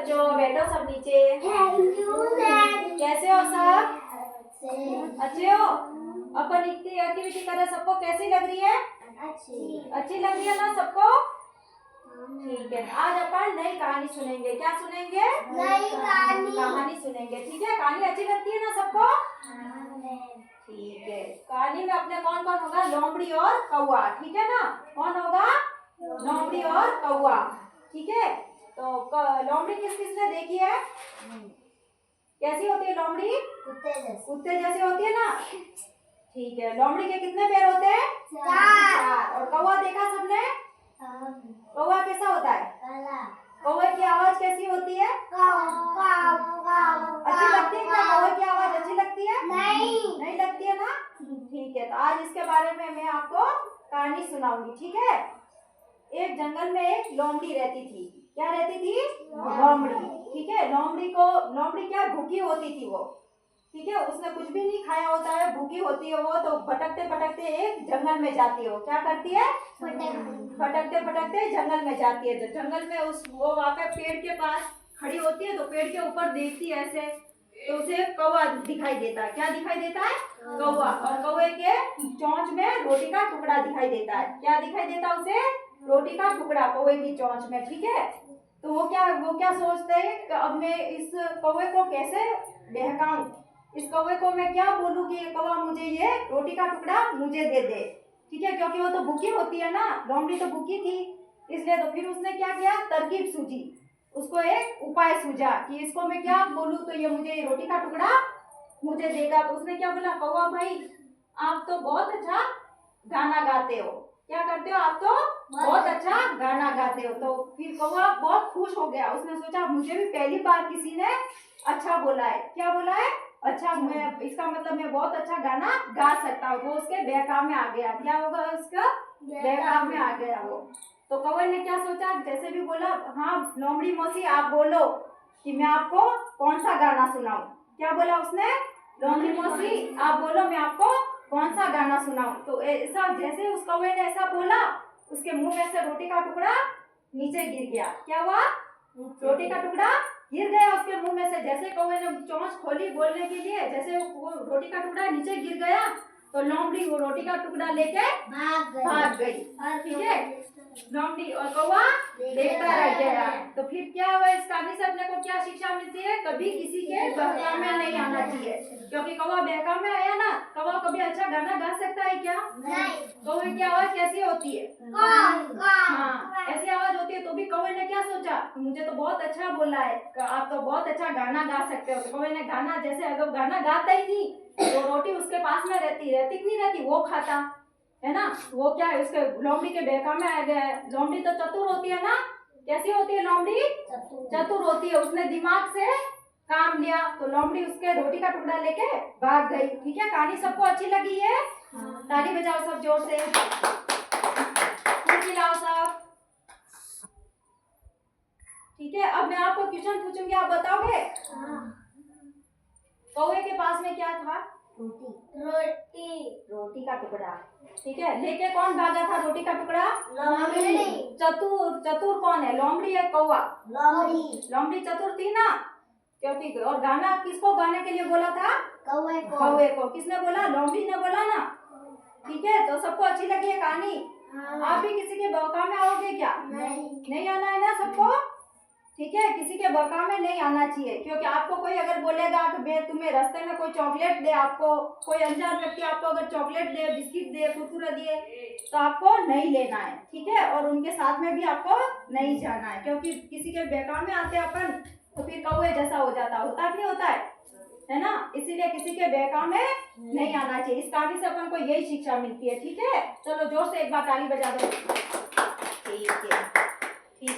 बच्चों, बैठो सब नीचे। कैसे हो सब? अच्छे हो? अपन इतनी एक्टिविटी कर रहे, सबको कैसी लग रही है? अच्छी लग रही है ना सबको? ठीक है, आज अपन नई कहानी सुनेंगे। क्या सुनेंगे? नई कहानी सुनेंगे। ठीक है, कहानी अच्छी लगती है ना सबको? ठीक है, कहानी में अपने कौन कौन होगा? लोमड़ी और कौवा। ठीक है ना? कौन होगा? लोमड़ी और कौवा। ठीक है, तो लोमड़ी किस किस ने देखी है? कैसी होती है लोमड़ी? कुत्ते जैसी होती है ना? ठीक है, लोमड़ी के कितने पैर होते हैं? 4। और कौवा देखा सबने? कौवा कैसा होता है? कौवे की आवाज कैसी होती है? अच्छी लगती है क्या? कौवे की आवाज अच्छी लगती है? नहीं लगती है ना? ठीक है, तो आज इसके बारे में मैं आपको कहानी सुनाऊंगी। ठीक है, एक जंगल में एक लोमड़ी रहती थी। क्या रहती थी? लोमड़ी। ठीक है, लोमड़ी क्या भूखी होती थी वो। ठीक है, उसने कुछ भी नहीं खाया होता है, भूखी होती है वो, तो भटकते भटकते एक जंगल में जाती है। वो क्या करती है? भटकते भटकते जंगल में जाती है। तो जंगल में वो आकर पेड़ के पास खड़ी होती है, तो पेड़ के ऊपर देखती है ऐसे, तो उसे कौवा दिखाई देता है। क्या दिखाई देता है? कौवा। और कौवे के चोंच में रोटी का टुकड़ा दिखाई देता है। क्या दिखाई देता है उसे? रोटी का टुकड़ा कौवे की चोंच में। ठीक है, तो वो क्या सोचते हैं कि अब मैं इस कौवे को कैसे बहकाऊं, इस कौवे को मैं क्या बोलूं कि कौवा मुझे ये रोटी का टुकड़ा मुझे दे दे। ठीक है, क्योंकि वो तो भूखी होती है ना, लोमड़ी तो भूखी थी, इसलिए तो फिर उसने क्या किया? तरकीब सूझी, उसको एक उपाय सूझा कि इसको मैं क्या बोलूं तो ये मुझे रोटी का टुकड़ा मुझे देगा। तो उसने क्या बोला? कौवा भाई, आप तो बहुत अच्छा गाना गाते हो। क्या करते हो? आप तो बहुत अच्छा गाना गाते हो। तो फिर कौवा बहुत खुश हो गया, उसने सोचा मुझे भी पहली बार किसी ने अच्छा बोला है। क्या बोला है? अच्छा, मैं इसका मतलब मैं बहुत अच्छा गाना गा सकता हूँ। वो उसके बहकाव में आ गया। क्या होगा? उसका बहकाव में आ गया वो। तो कौवे ने क्या सोचा? जैसे भी बोला, हाँ लोमड़ी मौसी आप बोलो कि मैं आपको कौन सा गाना सुनाऊं। क्या बोला उसने? लोमड़ी मौसी आप बोलो मैं आपको कौन सा गाना सुनाऊं। तो ऐसा जैसे उस कौवे ने ऐसा बोला, उसके मुंह में से रोटी का टुकड़ा नीचे गिर गया। क्या हुआ? रोटी का टुकड़ा गिर गया उसके मुंह में से। जैसे कौवे ने चोंच खोली बोलने के लिए, जैसे वो रोटी का टुकड़ा नीचे गिर गया, तो लोमड़ी वो रोटी का टुकड़ा लेके भाग गई। ठीक है, लोमड़ी और कौवा देखता रह गया। तो फिर क्या हुआ? इस कहानी से अपने को क्या शिक्षा मिलती है? कभी किसी के बहकाव में नहीं आना चाहिए, क्योंकि कौवा बहकाव में आया ना, कौवा कभी अच्छा गाना गा सकता है क्या? कौवे की आवाज कैसी होती है? हाँ, ऐसी आवाज होती है। तो भी कौवे ने क्या सोचा? मुझे तो बहुत अच्छा बोला है, आप तो बहुत अच्छा गाना गा सकते हो। तो कौवे ने गाना, जैसे अगर गाना गाता ही नहीं तो रोटी उसके पास में रहती कि नहीं रहती, वो खाता है ना। वो क्या है? उसके लोमड़ी के बहकाव में आ गया है। लोमड़ी तो चतुर होती है ना। कैसी होती है लोमड़ी? चतुर होती है। उसने दिमाग से काम लिया, तो लोमड़ी उसके रोटी का टुकड़ा लेके भाग गई। ठीक है, कहानी सबको अच्छी लगी है? ताली बजाओ सब जोर से, खिलाओ सब। ठीक है, अब मैं आपको क्वेश्चन पूछूंगी, आप बताओगे? कौवे के पास में क्या था? रोटी का टुकड़ा। ठीक है, लेके कौन भागा था रोटी का टुकड़ा? चतुर कौन है? लोमड़ी है कौवा? लोमड़ी चतुर थी ना, क्योंकि और गाना किसको गाने के लिए बोला था? कौवे को। किसने बोला? लोमड़ी ने बोला ना। ठीक है, तो सबको अच्छी लगी है कहानी? आप भी किसी के बहकाव में आओगे क्या? नहीं आना है ना सबको? ठीक है, किसी के बहकाव में नहीं आना चाहिए, क्योंकि आपको कोई अगर बोलेगा कि मैं तुम्हें रास्ते में कोई चॉकलेट दे, आपको कोई अनजान व्यक्ति आपको अगर चॉकलेट दे, बिस्किट दे, कुरकुरे दिए, तो आपको नहीं लेना है। ठीक है, और उनके साथ में भी आपको नहीं जाना है, क्योंकि किसी के बहकाव में आते अपन तो फिर कौवे जैसा हो जाता होता नहीं होता है ना। इसीलिए किसी के बहकाव में नहीं आना चाहिए। इस कहानी से अपन को यही शिक्षा मिलती है। ठीक है, चलो जोर से एक बार ताली बजा दो। ठीक है, ठीक है।